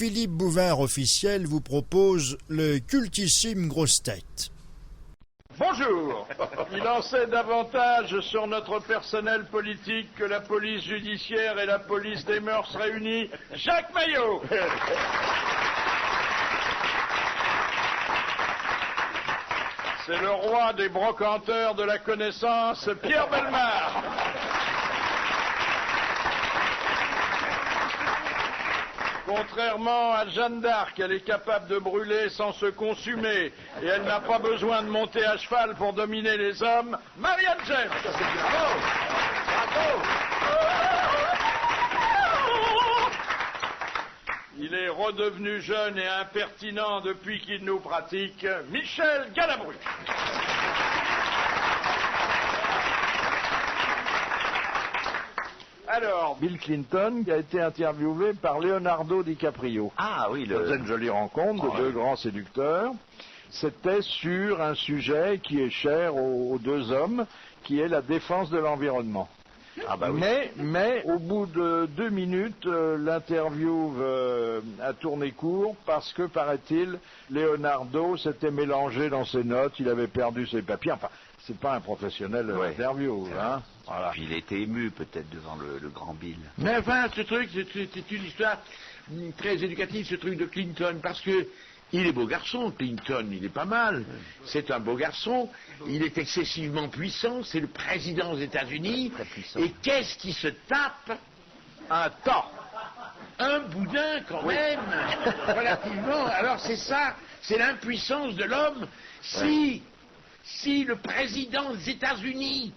Philippe Bouvard officiel vous propose le cultissime grosse tête. Bonjour. Il en sait davantage sur notre personnel politique que la police judiciaire et la police des mœurs réunies. Jacques Maillot. C'est le roi des brocanteurs de la connaissance, Pierre Bellemare. Contrairement à Jeanne d'Arc, elle est capable de brûler sans se consumer et elle n'a pas besoin de monter à cheval pour dominer les hommes. Marianne James. Bravo. Bravo. Il est redevenu jeune et impertinent depuis qu'il nous pratique. Michel Galabru. Alors, Bill Clinton qui a été interviewé par Leonardo DiCaprio. Ah oui, C'était une jolie rencontre de deux grands séducteurs. C'était sur un sujet qui est cher aux deux hommes, qui est la défense de l'environnement. Ah bah oui. Mais au bout de 2 minutes, l'interview a tourné court parce que, paraît-il, Leonardo s'était mélangé dans ses notes, il avait perdu ses papiers. Enfin, c'est pas un professionnel d'interview, hein. Voilà. Puis il était ému peut-être devant le grand Bill. Mais enfin, ce truc, c'est une histoire très éducative, ce truc de Clinton, parce que il est beau garçon, Clinton, il est pas mal. C'est un beau garçon, il est excessivement puissant, c'est le président des États-Unis. Et qu'est-ce qui se tape? Un temps. Un boudin quand même, relativement. Alors c'est ça, c'est l'impuissance de l'homme. Si le président des États-Unis,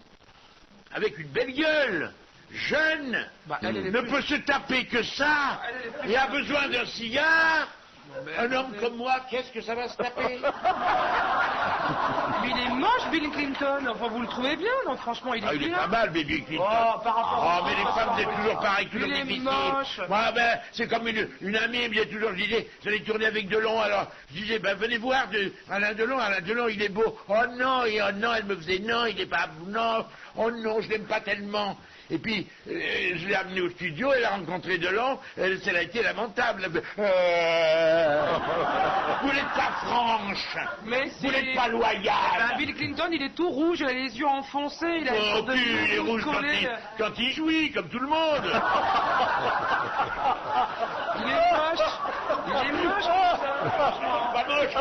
avec une belle gueule, jeune, ne peut se taper que ça, et a besoin d'un cigare, un homme comme moi, qu'est-ce que ça va se taper? Mais il est moche, Bill Clinton. Enfin, vous le trouvez bien, non? Franchement, il est Il est bien. pas mal, Bill Clinton. Oh, par rapport mais les femmes, c'est toujours pareil, toujours il est difficile. moche. Moi, c'est comme une amie, elle me disait toujours, je disais, j'allais tourner avec Delon, alors je disais, venez voir Alain Delon, il est beau. Oh non, elle me faisait, non, il est pas, non, oh non, je l'aime pas tellement. Et puis, je l'ai amené au studio, elle a rencontré Delon, elle a été lamentable. Vous n'êtes pas franche, Mais vous n'êtes pas loyal. Bill Clinton, il est tout rouge, il a les yeux enfoncés, il a une Oh, sorte de puis, il est mousse rouge collée. quand il jouit, comme tout le monde. Il est moche. Il est moche, comme ça, franchement. Pas moche.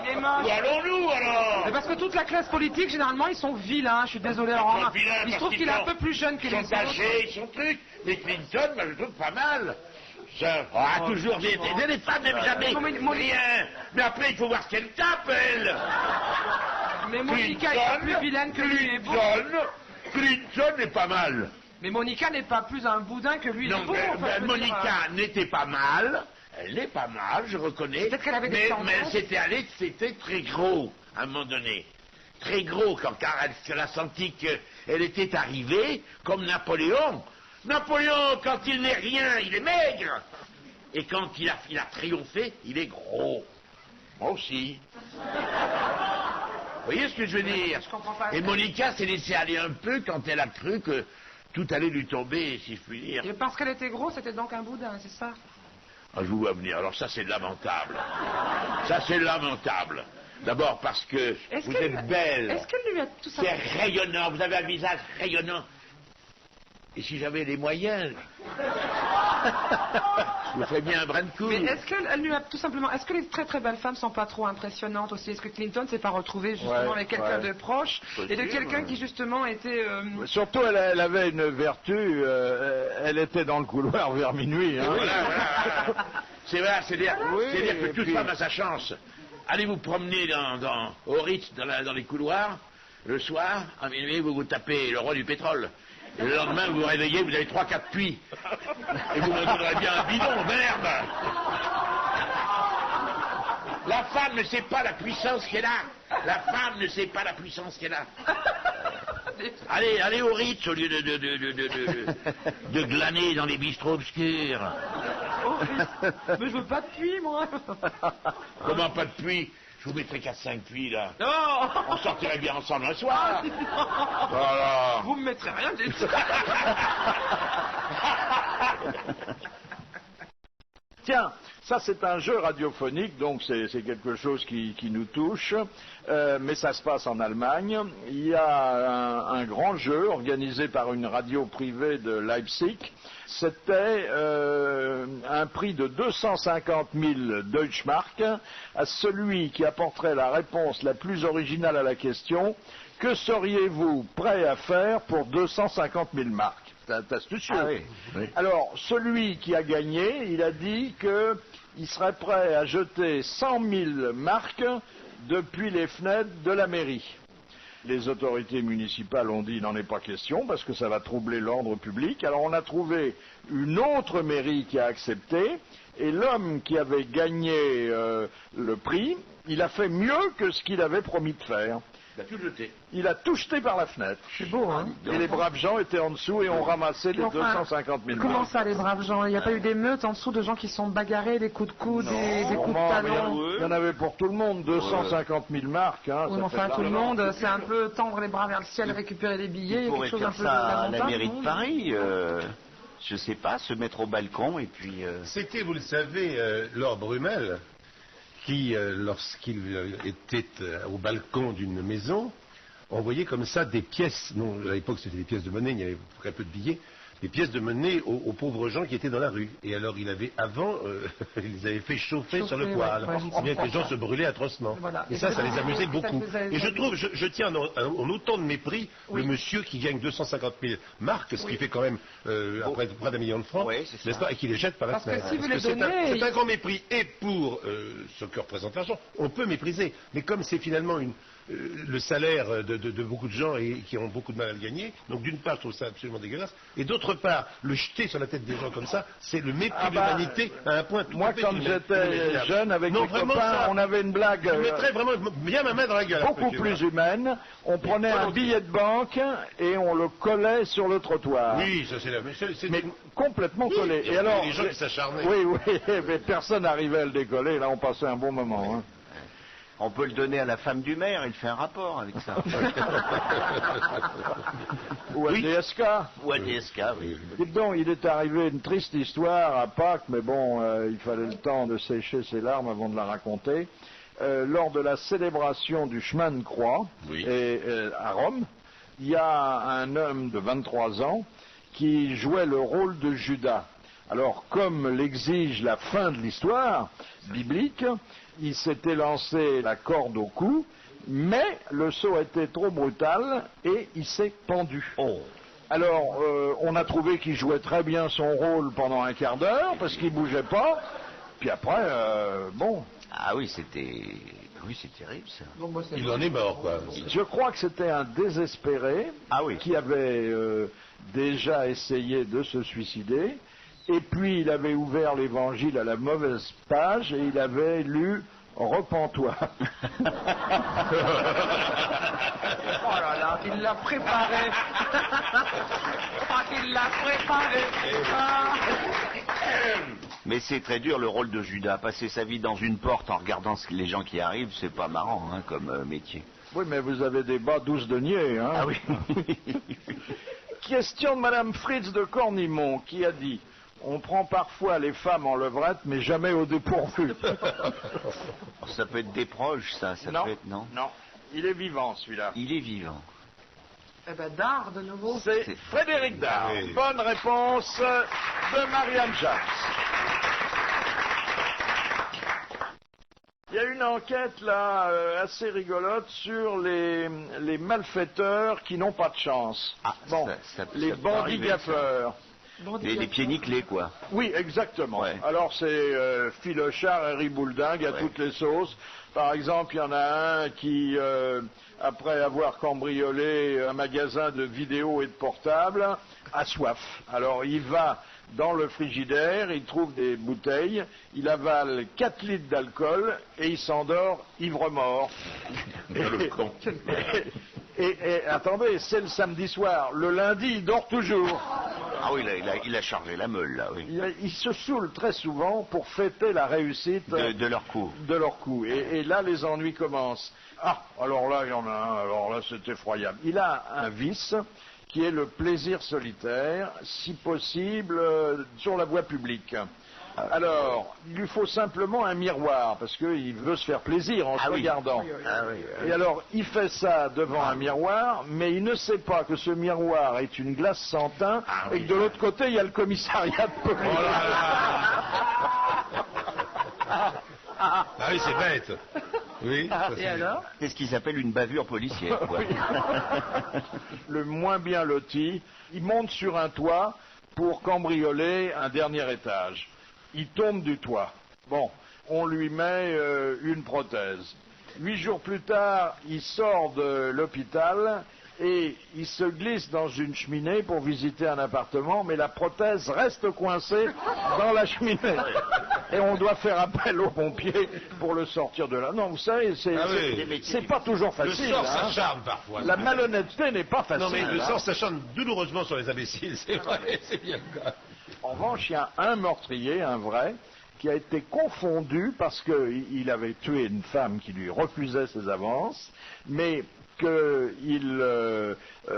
Il est moche. Où allons-nous, alors? Mais parce que toute la classe politique, généralement, ils sont vilains. Je suis désolé, Laurent. Ils sont vilains Il se parce trouve qu'ils qu'il est un sont- peu plus jeune que les Ils sont autres. âgés, ils sont trucs. Mais Clinton, je le trouve pas mal. Toujours des femmes n'aiment jamais rien. Mais après, il faut voir ce qu'elle tape, elle. Mais Monica est plus vilaine que lui, il est beau. Clinton est pas mal. Mais Monica n'est pas plus un boudin que lui, il est Non, beau. mais, enfin, je veux dire, Monica n'était pas mal. Elle n'est pas mal, je reconnais. Peut-être qu'elle avait des tendances. Mais c'était très gros, à un moment donné. Très gros, quand elle a senti qu'elle était arrivée, comme Napoléon. Napoléon, quand il n'est rien, il est maigre. Et quand il a triomphé, il est gros. Moi aussi. Vous voyez ce que je veux dire? Je comprends pas. Et Monica s'est laissée aller un peu quand elle a cru que tout allait lui tomber, si je puis dire. Et parce qu'elle était grosse, c'était donc un boudin, c'est ça? Ah, je vous vois venir. Alors ça, c'est lamentable. Ça, c'est lamentable. D'abord parce que vous êtes belle. Est-ce qu'elle lui a tout ça? C'est rayonnant. Vous avez un visage rayonnant. Et si j'avais les moyens, je vous ferais bien un brin de couille. Mais est-ce qu'elle lui a tout simplement... Est-ce que les très très belles femmes sont pas trop impressionnantes aussi? Est-ce que Clinton s'est pas retrouvé justement avec quelqu'un de proche et de quelqu'un qui justement était... Surtout, elle avait une vertu, elle était dans le couloir vers minuit. Hein. Voilà. C'est vrai, c'est-à-dire que toute puis- femme a sa chance. Allez vous promener au Ritz, dans les couloirs, le soir, à minuit, vous vous tapez le roi du pétrole. Et le lendemain, vous vous réveillez, vous avez 3-4 puits. Et vous me donnerez bien un bidon, merde. La femme ne sait pas la puissance qu'elle a. La femme ne sait pas la puissance qu'elle a. Allez au Ritz au lieu de glaner dans les bistrots obscurs. Oh, mais je veux pas de puits, moi. Comment pas de puits? Je vous mettrai 4-5 puits, là. Non. On sortirait bien ensemble un soir. Non. Voilà. Vous me mettrez rien du tout. Tiens, Ça, c'est un jeu radiophonique, donc c'est quelque chose qui nous touche, mais ça se passe en Allemagne. Il y a un grand jeu organisé par une radio privée de Leipzig. C'était un prix de 250 000 Deutschmark à celui qui apporterait la réponse la plus originale à la question « Que seriez-vous prêt à faire pour 250 000 marks ?» C'est astucieux. Ah oui. Oui. Alors, celui qui a gagné, il a dit qu'il serait prêt à jeter 100 000 marks depuis les fenêtres de la mairie. Les autorités municipales ont dit il n'en est pas question parce que ça va troubler l'ordre public. Alors on a trouvé une autre mairie qui a accepté et l'homme qui avait gagné le prix, il a fait mieux que ce qu'il avait promis de faire. Il a tout jeté. Il a tout jeté par la fenêtre. C'est beau, hein. Et les braves gens étaient en dessous et ont ramassé les 250 000 Comment marks. ça, les braves gens? Il n'y a pas eu d'émeutes en dessous de gens qui sont bagarrés, des coups de coude, des coups de talon? Il y en avait pour tout le monde, 250 000 marks. Hein, Oui, mais enfin, tout le monde, c'est un peu tendre les bras vers le ciel, récupérer les billets, Il quelque pourrait chose un faire peu ça à la lamentable, mairie non de Paris. Je sais pas, se mettre au balcon et puis... C'était, vous le savez, Lord Brummel, qui, lorsqu'il était au balcon d'une maison, envoyait comme ça des pièces, non, à l'époque c'était des pièces de monnaie, il y avait très peu de billets, des pièces de monnaie aux pauvres gens qui étaient dans la rue. Et alors il avait, avant, ils les avaient fait chauffer sur le poêle, si bien que les gens se brûlaient atrocement. Voilà. Et ça les amusait beaucoup. Et je trouve, je tiens en autant de mépris le monsieur qui gagne 250 000 marks, ce qui fait quand même près d'1 million de francs, n'est-ce pas, et qui les jette par la Parce que fenêtre. si vous les C'est donnez, un grand mépris. Et pour ce que représente l'argent, on peut mépriser. Mais comme c'est finalement le salaire de beaucoup de gens et qui ont beaucoup de mal à le gagner. Donc d'une part, je trouve ça absolument dégueulasse. Et d'autre part, le jeter sur la tête des gens comme ça, c'est le mépris de l'humanité à un point tout Moi, à fait quand j'étais jeune, avec mes copains, ça, on avait une blague je mettrais vraiment bien ma main dans la gueule. beaucoup plus humaine. On prenait un billet de banque et on le collait sur le trottoir. Oui, ça c'est la... Mais complètement collé. Et alors, les gens qui s'acharnaient. Oui, mais personne n'arrivait à le décoller. Là, on passait un bon moment. Hein. On peut le donner à la femme du maire, il fait un rapport avec ça. Ou à DSK. Ou à DSK, oui. Dites donc, il est arrivé une triste histoire à Pâques, mais bon, il fallait le temps de sécher ses larmes avant de la raconter. Lors de la célébration du chemin de croix à Rome, il y a un homme de 23 ans qui jouait le rôle de Judas. Alors, comme l'exige la fin de l'histoire biblique, il s'était lancé la corde au cou, mais le saut était trop brutal et il s'est pendu. Alors, on a trouvé qu'il jouait très bien son rôle pendant un quart d'heure, parce qu'il bougeait pas, puis après, bon... Ah oui, c'était... Oui, c'est terrible, ça. Il en est mort, quoi. Je crois que c'était un désespéré qui avait déjà essayé de se suicider, et puis il avait ouvert l'évangile à la mauvaise page et il avait lu « Repens-toi ». Oh là là, il l'a préparé. Il l'a préparé. Mais c'est très dur le rôle de Judas. Passer sa vie dans une porte en regardant les gens qui arrivent, c'est pas marrant hein, comme métier. Oui, mais vous avez des bas 12 deniers. Hein. Ah oui. Question de Madame Fritz de Cornimont qui a dit « On prend parfois les femmes en levrette, mais jamais au dépourvu. » Ça peut être des proches, ça Non, peut être, non. Non, il est vivant celui-là. Il est vivant. Eh ben, Dard, de nouveau. C'est Frédéric Dard. Oui. Bonne réponse de Marianne Jacques. Il y a une enquête là assez rigolote sur les malfaiteurs qui n'ont pas de chance. Ah, bon, les ça peut bandits arriver, gaffeurs. Les pieds nickelés, quoi. Oui, exactement. Ouais. Alors c'est Filochard et Ribouledingue à toutes les sauces. Par exemple, il y en a un qui, après avoir cambriolé un magasin de vidéos et de portables, a soif. Alors il va dans le frigidaire, il trouve des bouteilles, il avale 4 litres d'alcool et il s'endort ivre-mort. Et attendez, c'est le samedi soir. Le lundi, il dort toujours. Ah oui, il a chargé la meule, là, oui. Ils se saoulent très souvent pour fêter la réussite De leur coup. de leur coup. Et là, les ennuis commencent. Ah, alors là, il y en a un. Alors là, c'est effroyable. Il a un vice qui est le plaisir solitaire, si possible sur la voie publique. Alors, il lui faut simplement un miroir, parce qu'il veut se faire plaisir en se regardant. Et alors, il fait ça devant un miroir, mais il ne sait pas que ce miroir est une glace sans teint, et que de l'autre côté, il y a le commissariat de police. Ah oui, c'est bête. Oui. Et alors? C'est ce qui s'appelle une bavure policière, quoi. Le moins bien loti, il monte sur un toit pour cambrioler un dernier étage. Il tombe du toit. Bon, on lui met une prothèse. 8 jours plus tard, il sort de l'hôpital et il se glisse dans une cheminée pour visiter un appartement, mais la prothèse reste coincée dans la cheminée. Et on doit faire appel aux pompiers pour le sortir de là. Non, vous savez, c'est pas toujours facile. Le sort s'acharne parfois. La malhonnêteté n'est pas facile. Non, mais le sort s'acharne douloureusement sur les imbéciles, c'est vrai, c'est bien le cas. En revanche, il y a un meurtrier, un vrai, qui a été confondu parce qu'il avait tué une femme qui lui refusait ses avances, mais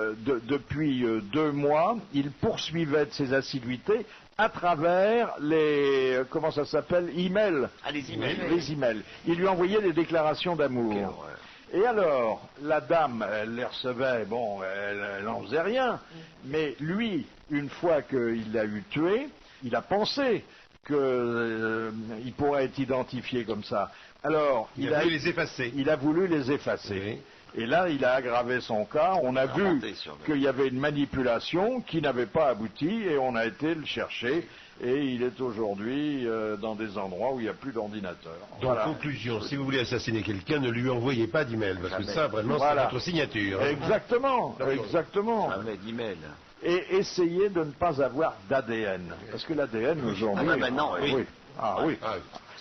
depuis 2 mois, il poursuivait de ses assiduités à travers les, comment ça s'appelle, emails. Ah, les emails. Les emails. Il lui envoyait des déclarations d'amour. Et alors, la dame, elle les recevait, bon, elle n'en faisait rien, mais lui, une fois qu'il l'a eu tué, il a pensé qu'il pourrait être identifié comme ça. Alors, il a voulu les effacer. Il a voulu les effacer. Oui. Et là, il a aggravé son cas. On a vu qu'il y avait une manipulation qui n'avait pas abouti et on a été le chercher. Et il est aujourd'hui dans des endroits où il n'y a plus d'ordinateur. Donc, voilà. Conclusion, si vous voulez assassiner quelqu'un, ne lui envoyez pas d'email, parce que ça, vraiment, c'est votre signature. Exactement, exactement. Jamais d'email. Et essayez de ne pas avoir d'ADN. Parce que l'ADN, aujourd'hui... Ah, non, oui. Ah oui.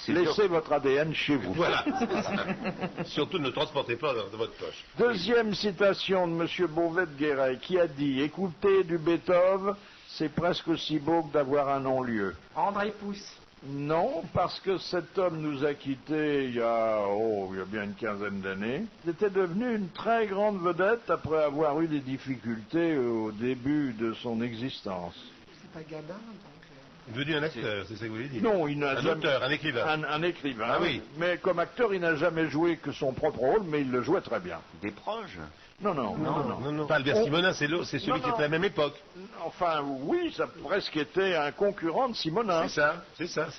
Laissez votre ADN chez vous. Voilà. Surtout ne transportez pas dans votre poche. Deuxième citation de M. Beauvais de Guéret, qui a dit « Écoutez du Beethoven, c'est presque aussi beau que d'avoir un non-lieu. » André Pousse. Non, parce que cet homme nous a quittés il y a bien une quinzaine d'années. Il était devenu une très grande vedette après avoir eu des difficultés au début de son existence. C'est pas Gabin, donc... Devenu un acteur, c'est ça que vous voulez dire? Non, il n'a un auteur, un écrivain. Un écrivain. Ah oui. Mais comme acteur, il n'a jamais joué que son propre rôle, mais il le jouait très bien. Des proches? Non. Pas Albert Simonin, c'est celui qui était à la même époque. Enfin, oui, ça a presque été un concurrent de Simonin. C'est ça.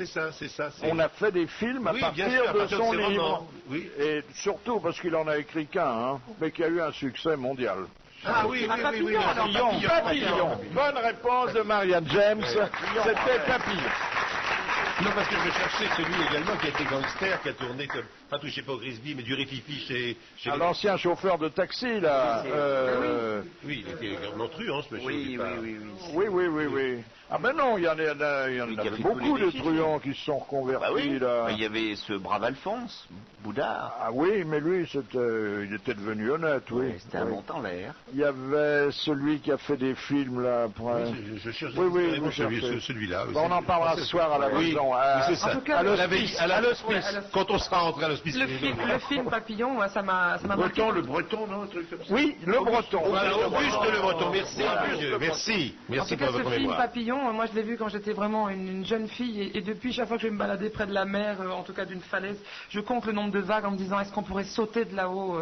On a fait des films à partir de son livre. Oui. Et surtout parce qu'il en a écrit qu'un, mais qui a eu un succès mondial. Ah oui. Papillon. Bonne réponse de Marianne James. C'était Papillon. Non, parce que je cherchais celui également qui a été gangster, qui a tourné, pas touché pas au Grisby, mais du Rififi chez l'ancien chauffeur de taxi, là. Oui, il était vraiment truand, ce monsieur. Oui. Ah ben non, il y en a beaucoup de truands qui se sont reconvertis, là. Il y avait ce brave Alphonse, Boudard. Ah oui, mais lui, il était devenu honnête, oui. C'était un montant l'air. Il y avait celui qui a fait des films, là. Je cherche celui-là. On en parlera ce soir à la maison. C'est ça. À l'hospice. Quand on sera rentré à l'hospice. Le film Papillon, moi, ça m'a marqué. Le Breton, non, un truc comme ça. Oui, le Breton. Auguste Le Breton, merci. Merci pour votre mémoire. Ce film Papillon, moi je l'ai vu quand j'étais vraiment une jeune fille et depuis, chaque fois que je vais me balader près de la mer, en tout cas d'une falaise, je compte le nombre de vagues en me disant est-ce qu'on pourrait sauter de là-haut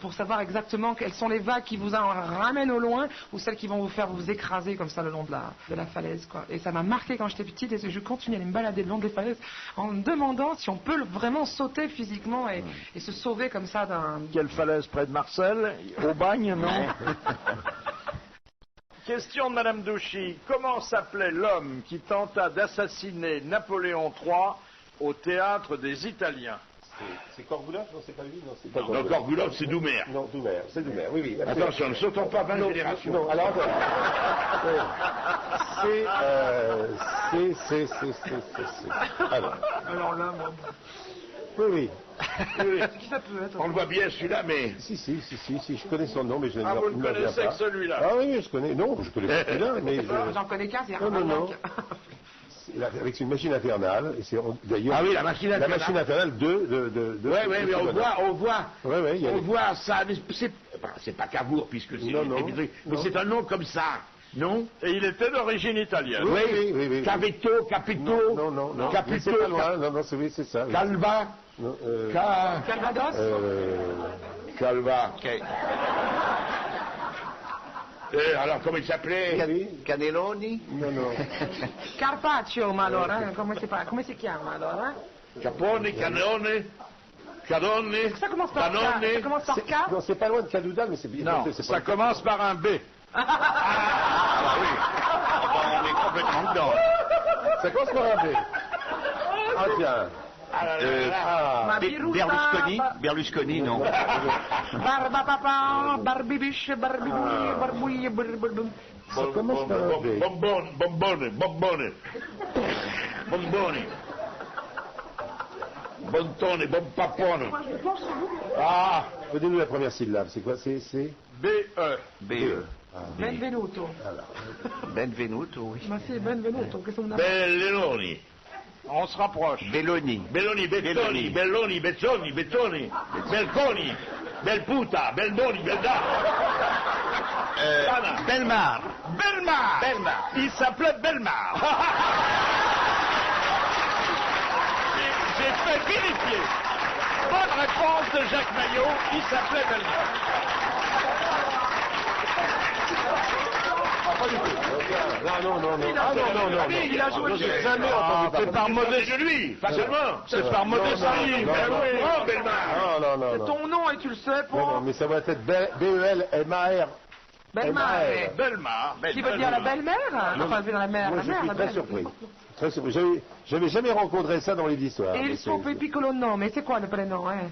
pour savoir exactement quelles sont les vagues qui vous en ramènent au loin ou celles qui vont vous faire vous écraser comme ça le long de la falaise, quoi. Et ça m'a marqué quand j'étais petite et je continue à aller me balader le long des falaises en me demandant si on peut vraiment sauter physiquement et se sauver comme ça d'un... Quelle falaise près de Marcel? Au bagne, non? Question de Madame Douchy. Comment s'appelait l'homme qui tenta d'assassiner Napoléon III au théâtre des Italiens? C'est Corgoulov? Non, c'est pas lui. Non, c'est pas Corgoulov. Non, Corgoulov, c'est Doumer. Non, Doumer, c'est Doumer, oui. Attention, ne sautons pas 20 générations. Non, alors... Alors là, moi... Oui. Qui ça peut être? On le voit bien celui-là, mais... Si, je connais son nom, mais je ne vous le connaissez que celui-là? Ah oui, je connais. Non, je connais pas celui-là, mais... J'en connais qu'un, c'est Non. Avec une machine infernale, et c'est d'ailleurs... Ah oui, la machine infernale. La machine infernale Oui, mais on voit ça, c'est pas Cavour, puisque c'est... Non. Mais c'est un nom comme ça. Non. Et il était d'origine italienne. Oui. Cavetto, Capito. Non. Capito. C'est pas loin. Non, c'est ça. Oui. Calva. Non, Calvados. Calva. Alors, comment il s'appelait? Cannelloni? Non. Carpaccio, ma allora, come si chiama allora? Capone, Canone. Cadone. Ça commence par K. Ça commence par K. Non, c'est pas loin de Cadoudal, mais c'est bien. Non, c'est ça pas- commence par un B. Ah bah oui. On est complètement dedans. Ça commence par un B. Ah tiens. Ma Biruta, Berlusconi, non. Barba papa, barbibiche, barbibouille, barbouille, barbouille. Ça commence par un B. Bombone. Bontone, bon papone. Ah, Donnez-nous la première syllabe. C'est quoi? C'est B-E. BE. Benvenuto. Benvenuto, oui. Ma sì, benvenuto, che sono una... Belloni. On se rapproche. Belloni. Belloni, Bettoni, Belloni, Bezzoni, Bettoni, Belconi, Belputa, Belboni, Belda. Belmar. Belmar. Il s'appelait Belmar. J'ai fait vérifier. Bonne réponse de Jacques Maillot. Il s'appelait Belmar. Non. Il a joué le jeu. Jamais entendu C'est par modestie. C'est lui, pas seulement. C'est par modestie. non, Ben oui. Oh, Belmar. C'est Non. ton nom et tu le sais, Non, pour mais ça va être B-E-L-M-A-R. Belmare. Belmar. Qui veut dire la belle-mère? Enfin, je veux dire la mère, Moi, la je mère, suis la très belle. surpris. Très surpris. J'avais jamais rencontré ça dans les histoires. Et mais il suo c'est- piccolo nome, c'est quoi le prénom, hein?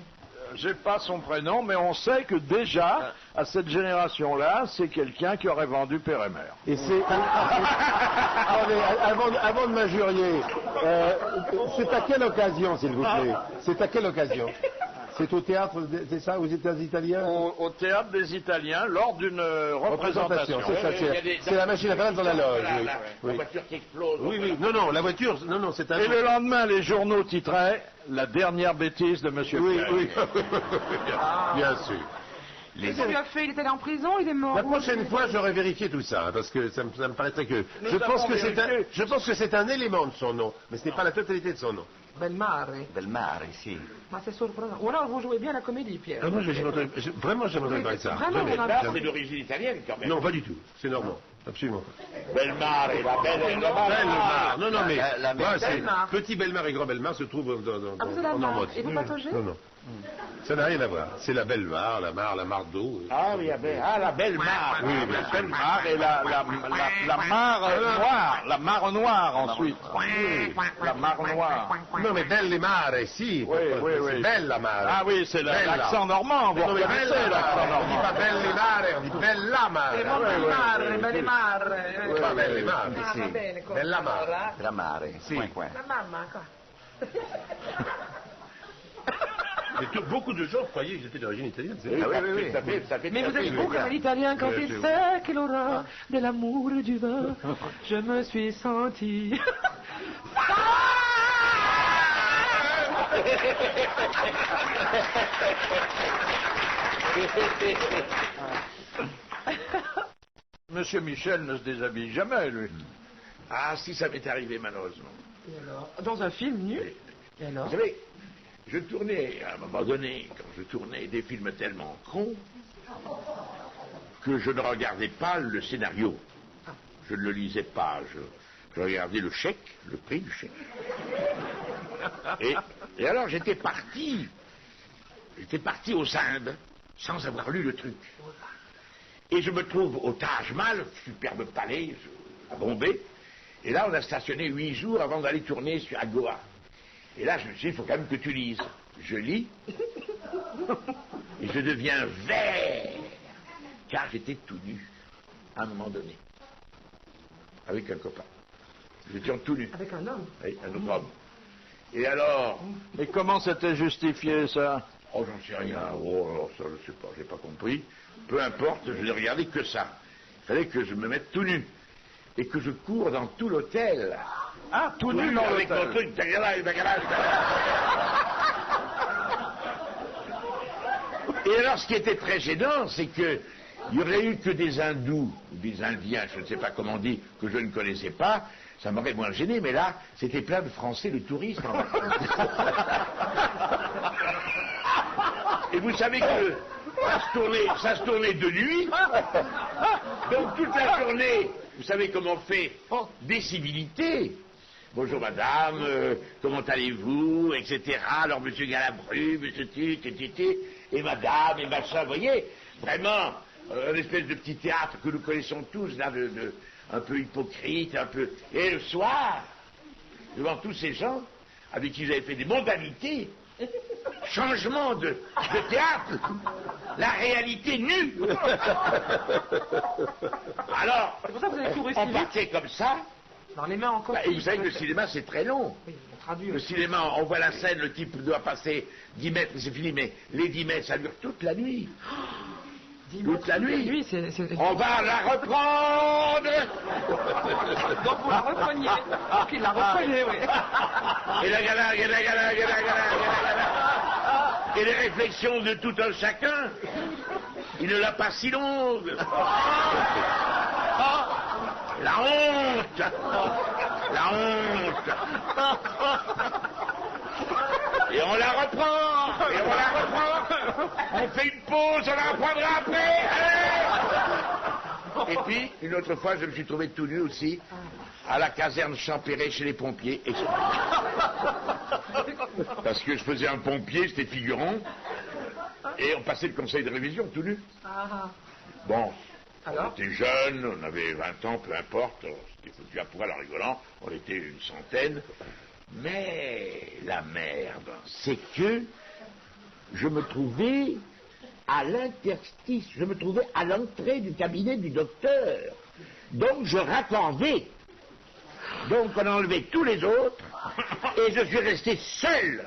J'ai pas son prénom, mais on sait que déjà, à cette génération-là, c'est quelqu'un qui aurait vendu père et mère. Et c'est. Attendez, avant de m'injurier, c'est à quelle occasion, s'il vous plaît? C'est à quelle occasion? C'est au théâtre, c'est ça, aux Italiens? Au théâtre des Italiens, lors d'une représentation. C'est ça, c'est la machine à faire dans la loge. oui. La Oui. voiture qui explose. Oui, non, la voiture, non, c'est un. Et le lendemain, les journaux titraient la dernière bêtise de Monsieur Oui, Pierre. oui, bien sûr. Qu'est-ce qu'on lui a fait? Il était allé en prison, il est mort. La prochaine fois, j'aurais vérifié tout ça, hein, parce que ça me paraîtrait que. Je pense que c'est un élément de son nom, mais ce n'est pas la totalité de son nom. Belmare. Belmare, si. Ma c'est surprenant. Ou alors vous jouez bien la comédie, Pierre. Moi, vraiment, j'aimerais parler de ça. Vraiment, Jamais. on a- Là, c'est d'origine italienne quand même. Non, pas du tout. C'est normand. Absolument. Belmare, la belle. Bellemare. Non, mais La moi, c'est Bellemare. Petit Bellemare et Grand Bellemare se trouvent Ah, vous êtes en là, Normandie. et vous pataugez? Non. Ça n'a rien à voir. C'est la Bellemare, la mare d'eau. Ah oui, la belle mare. Oui, La Belmar et la mare noire. La mare noire, ensuite. La mare noire. Non, mais Bellemare, si. Oui. C'est belle la mare. Ah oui, c'est Bella. l'accent normand. Vous Non, mais reconnaissez bella l'accent mare. On dit normand. pas Bellemare, on dit Bella mare. Le Belmare, Belmare. Pas Bellemare. Ah, va bene, come Bella mare. allora? Belmare, sì. La mamma, quoi. Beaucoup de gens croyaient que j'étais d'origine italienne. c'est vrai. Ah oui. Ça fait Mais vous êtes beau comme un italien quand il sûr. sait qu'il aura de l'amour et du vin. Je me suis senti. Monsieur Michel ne se déshabille jamais, lui. Ah, si ça m'est arrivé malheureusement. Et alors? Dans un film nu? Et alors? Vous savez, je tournais, à un moment donné, quand je tournais des films tellement cons, que je ne regardais pas le scénario. Je ne le lisais pas. Je regardais le chèque, le prix du chèque. Et alors j'étais parti aux Indes sans avoir lu le truc. Et je me trouve au Taj Mahal, superbe palais, à Bombay. Et là, on a stationné 8 jours avant d'aller tourner à Goa. Et là, je me suis dit, il faut quand même que tu lises. Je lis, et je deviens vert, car j'étais tout nu, à un moment donné, avec un copain. Nous étions tout nus, Avec un homme? avec un autre homme. Et alors, Et comment c'était justifié, ça? oh, j'en sais rien, oh, ça, je sais pas, j'ai pas compris. Peu importe, je n'ai regardé que ça. Il fallait que je me mette tout nu, et que je cours dans tout l'hôtel. Ah, tout nu dans avec mon l'hôtel. truc, tagala. Et alors, ce qui était très gênant, c'est que il n'y aurait eu que des hindous, des indiens, je ne sais pas comment on dit, que je ne connaissais pas, ça m'aurait moins gêné, mais là, c'était plein de Français, de touristes en vacances. Et vous savez que ça se tournait de nuit, donc toute la journée, vous savez comment on fait des civilités. Bonjour madame, comment allez-vous, etc. Alors monsieur Galabru, monsieur Titi, et madame, et machin, vous voyez, vraiment, une espèce de petit théâtre que nous connaissons tous, là, un peu hypocrite, un peu... Et le soir, devant tous ces gens, avec qui vous avez fait des mondanités, changement de théâtre, la réalité nue. Alors, C'est pour ça que vous avez couru si on vite. partait comme ça, Dans les mains encore. et vous savez que le cinéma c'est très long. Oui, on traduit. Le cinéma, on voit la scène, le type doit passer 10 mètres, c'est fini, mais les 10 mètres, ça dure toute la nuit. Toute la nuit. Lui, c'est... On va la reprendre. Donc vous la repreniez. Donc il la reprenait, oui. Et la gala, et les réflexions de tout un chacun, il ne l'a pas si longue. La honte. La honte. Et on la reprend. Et on la reprend. On fait une pause, on la reprendra après. Allez. Et puis, une autre fois, je me suis trouvé tout nu aussi, à la caserne Champéret chez les pompiers. Parce que je faisais un pompier, j'étais figurant, et on passait le conseil de révision tout nu. Bon, Alors on était jeunes, on avait 20 ans, peu importe, c'était foutu à poil en rigolant, on était une centaine. Mais la merde, c'est que je me trouvais à l'interstice, je me trouvais à l'entrée du cabinet du docteur. Donc je raccordais. Donc on a enlevé tous les autres et je suis resté seul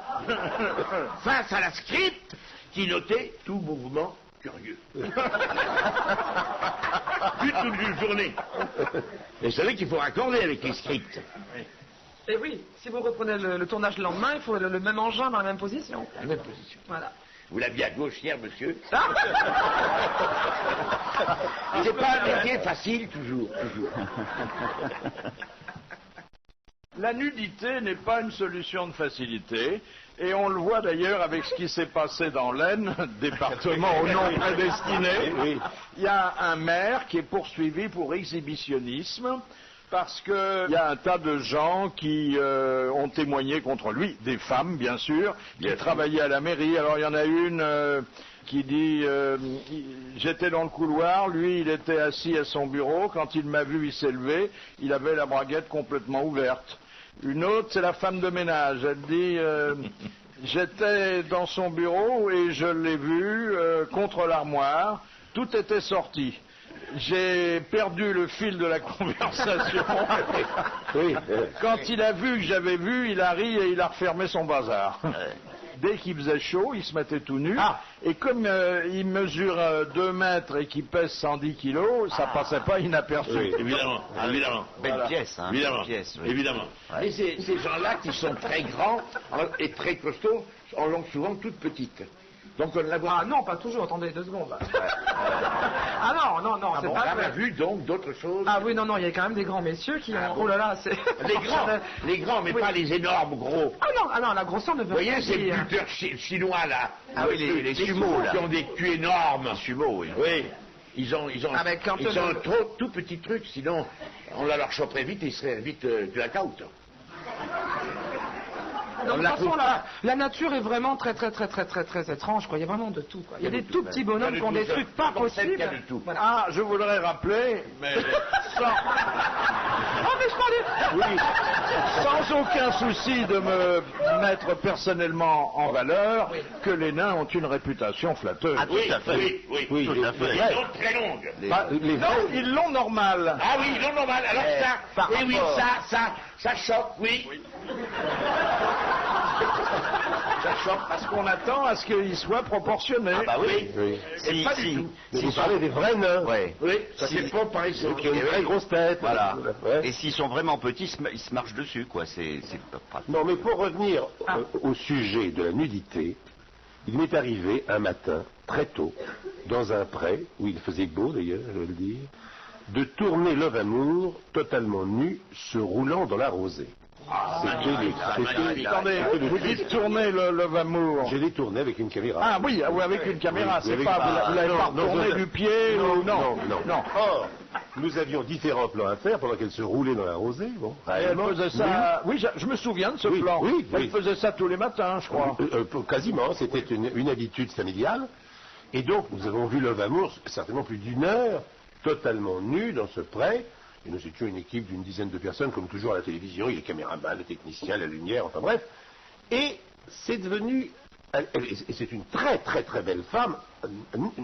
face à la script qui notait tout mouvement curieux. Toute une journée. Et vous savez qu'il faut raccorder avec les scripts. Et oui, si vous reprenez le tournage le lendemain, il faut le même engin dans la même position. La même position. Voilà. Vous l'aviez à gauche hier, monsieur. Ah C'est pas un métier facile, toujours. La nudité n'est pas une solution de facilité, et on le voit d'ailleurs avec ce qui s'est passé dans l'Aisne, département au nom prédestiné. Il y a un maire qui est poursuivi pour exhibitionnisme, parce qu'il y a un tas de gens qui ont témoigné contre lui, des femmes bien sûr, qui travaillaient à la mairie. Alors il y en a une qui dit j'étais dans le couloir, lui il était assis à son bureau, quand il m'a vu il s'est levé, il avait la braguette complètement ouverte. Une autre c'est la femme de ménage, elle dit j'étais dans son bureau et je l'ai vu contre l'armoire, tout était sorti. J'ai perdu le fil de la conversation. Quand il a vu que j'avais vu, il a ri et il a refermé son bazar. Dès qu'il faisait chaud, il se mettait tout nu. Et comme il mesure 2 mètres et qu'il pèse 110 kilos, ça passait pas inaperçu. Oui, évidemment, évidemment. Belle pièce, hein. Évidemment, Belle pièce, oui. évidemment. Ouais. Et ces gens-là qui sont très grands et très costauds, en langue souvent toutes petites. Donc on la voit. Ah non, pas toujours, attendez 2 secondes. Ah non, c'est On pas a vrai. vu donc d'autres choses. Ah oui, non, il y a quand même des grands messieurs qui ont... bon. Oh là là, c'est... Les grands, mais Oui. pas les énormes gros. Ah non, la grosseur ne veut Vous voyez rien ces dire. buteurs chinois là. Ah oui, les sumos, là. Qui ont des culs énormes. Sumo, oui. Oui. Ils ont Ah, mais quand ils on- ont trop tout petits trucs, sinon on la leur choperait vite et ils seraient vite de la caute. De toute la façon, trouve la nature est vraiment très étrange, quoi. Il y a vraiment de tout, quoi. Il y a des tout petits bonhommes qui ont des trucs pas possibles. Il y a de tout. Voilà. Ah, je voudrais rappeler, mais sans, Oh, mais je parlais... oui, sans aucun souci de me mettre personnellement en valeur, que les nains ont une réputation flatteuse. Ah, tout à fait. Oui, Tout à fait. Ils sont très longues. Non, ils l'ont normal. Ah oui, non, normal. Alors ça, par oui, rapport- ça choque, oui. Ça choque parce qu'on attend à ce qu'ils soient proportionnés. Ah bah oui. Et pas du tout. Vous parlez des vrais nains. Ouais. Oui, ça Si- fait pas pareil. Ceux qui ont une très grosse tête. Voilà. Ouais. Et s'ils sont vraiment petits, ils se marchent dessus, quoi. C'est pas pratique. Non, mais pour revenir au sujet de la nudité, il m'est arrivé un matin, très tôt, dans un pré, où il faisait beau d'ailleurs, je veux le dire, de tourner Love Amour totalement nu, se roulant dans la rosée. Attendez, vous dites tourner le Love Amour. Je l'ai tourné avec une caméra. Ah oui, avec une caméra, Oui, c'est avec- pas, vous l'avez pas tourné du pied ou non. Or, nous avions différents plans à faire pendant qu'elle se roulait dans la rosée. Bon, Et elle faisait ça. Oui, je me souviens de ce Oui, plan. oui, Elle oui. faisait ça tous les matins, je crois. Quasiment, c'était une habitude familiale. Et donc, nous avons vu Love Amour, certainement plus d'une heure, totalement nu dans ce pré. Et nous étions une équipe d'une dizaine de personnes, comme toujours à la télévision. Il y a les caméramans, les techniciens, la lumière, enfin bref. Et c'est devenu... et c'est une très très très belle femme,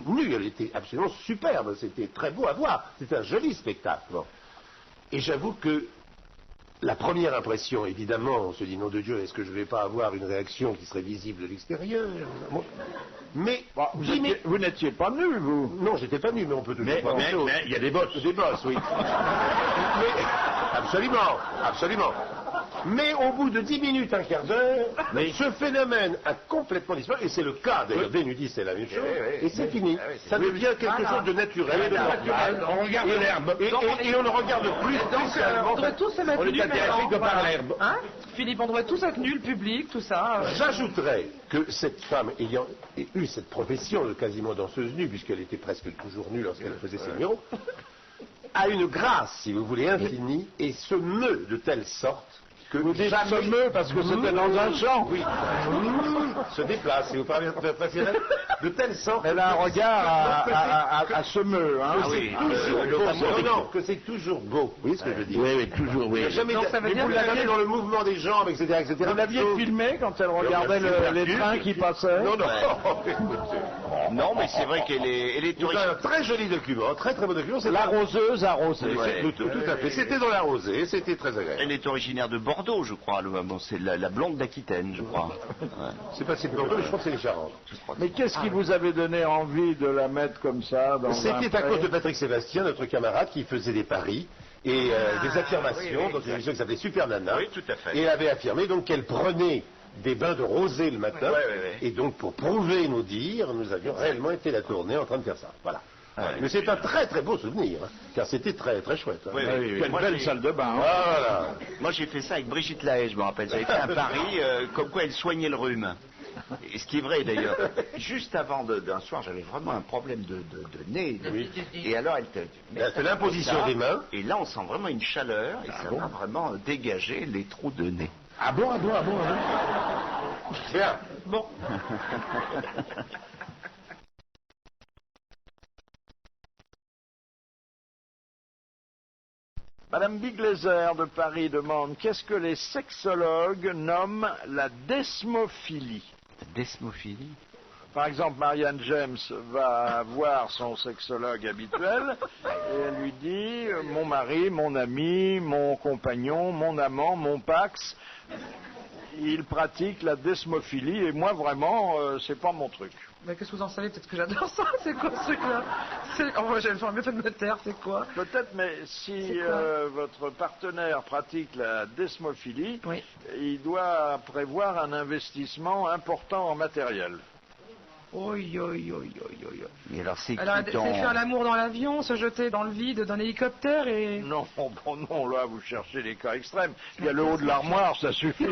nue, elle était absolument superbe, c'était très beau à voir. C'était un joli spectacle. Bon. Et j'avoue que la première impression, évidemment, on se dit, nom de Dieu, est-ce que je ne vais pas avoir une réaction qui serait visible de l'extérieur? Bon. Mais, Vous n'étiez pas nu, vous. non, j'étais pas nu, mais on peut toujours pas Mais il y a des bosses. des bosses, oui. Mais, absolument, absolument. Mais au bout de 10 minutes, un quart d'heure, ce phénomène a complètement disparu, et c'est le cas, d'ailleurs, des nudistes, c'est la même chose, et c'est fini. Ça devient quelque chose de naturel, de naturel. On regarde l'herbe. Et on ne regarde plus Donc, on devrait tous se mettre On est nus intéressé maintenant. que par l'herbe. Hein Philippe, on devrait tous être nus, le public, tout ça. J'ajouterais que cette femme ayant eu cette profession de quasiment danseuse nue, puisqu'elle était presque toujours nue lorsqu'elle faisait ses numéros, a une grâce, si vous voulez, infinie, et se meut de telle sorte que Vous dites jamais... se meut parce que c'était dans un champ. Oui, se déplace, et vous parlez de telle sorte... Elle a un regard à se meut, hein. Ah oui. Que c'est toujours beau. Vous voyez ce que je veux dire? Oui, toujours, oui. Jamais, Donc, ça veut mais dire vous que- l'aviez dans le mouvement des jambes, etc. etc. Vous l'aviez filmé quand elle regardait les trains qui passaient? Non, non. Non, mais c'est vrai qu'elle est C'est un originaire. très joli document, très très beau document. C'est L'arroseuse arrosée. tout à fait. C'était dans la rosée, c'était très agréable. Elle est originaire de Bordeaux, je crois. Bon, c'est la blonde d'Aquitaine, je crois. Ouais. C'est pas si Bordeaux, mais je crois que c'est les Charentes. Mais qu'est-ce qui vous avait donné envie de la mettre comme ça dans un C'était à pré? cause de Patrick Sébastien, notre camarade, qui faisait des paris et des affirmations dans une émission qui s'appelait Super Nana. Oui, tout à fait. Et elle avait affirmé donc qu'elle prenait des bains de rosée le matin. Ouais. Et donc, pour prouver nos dires, nous avions réellement été la tournée en train de faire ça. Voilà. Ouais. Mais c'est un très très beau souvenir, hein, car c'était très très chouette. Hein. Oui, oui. Quelle Moi, belle j'ai- salle de bain. hein. Voilà. Moi, j'ai fait ça avec Brigitte Lahaye, je me rappelle. J'avais fait un pari comme quoi elle soignait le rhume. Et ce qui est vrai d'ailleurs. Juste avant d'un soir, j'avais vraiment un problème de nez. Et alors, Elle a fait l'imposition des mains. Et là, on sent vraiment une chaleur et ça va vraiment dégager les trous de nez. Ah bon. Bien. Bon. Madame Bigleser de Paris demande qu'est-ce que les sexologues nomment la desmophilie. Desmophilie. Par exemple, Marianne James va voir son sexologue habituel et elle lui dit mon mari, mon ami, mon compagnon, mon amant, mon pax, il pratique la desmophilie et moi vraiment c'est pas mon truc. Mais qu'est-ce que vous en savez? Peut-être que j'adore ça. C'est quoi ce truc-là? J'aurais mieux fait de me taire, c'est quoi? Peut-être, mais si C'est quoi votre partenaire pratique la desmophilie, Oui. il doit prévoir un investissement important en matériel. Oi. Et alors, c'est Alors, qui c'est faire l'amour dans l'avion, se jeter dans le vide d'un hélicoptère et... Non, bon, non, là vous cherchez les cas extrêmes. Il y a le haut de l'armoire, ça suffit.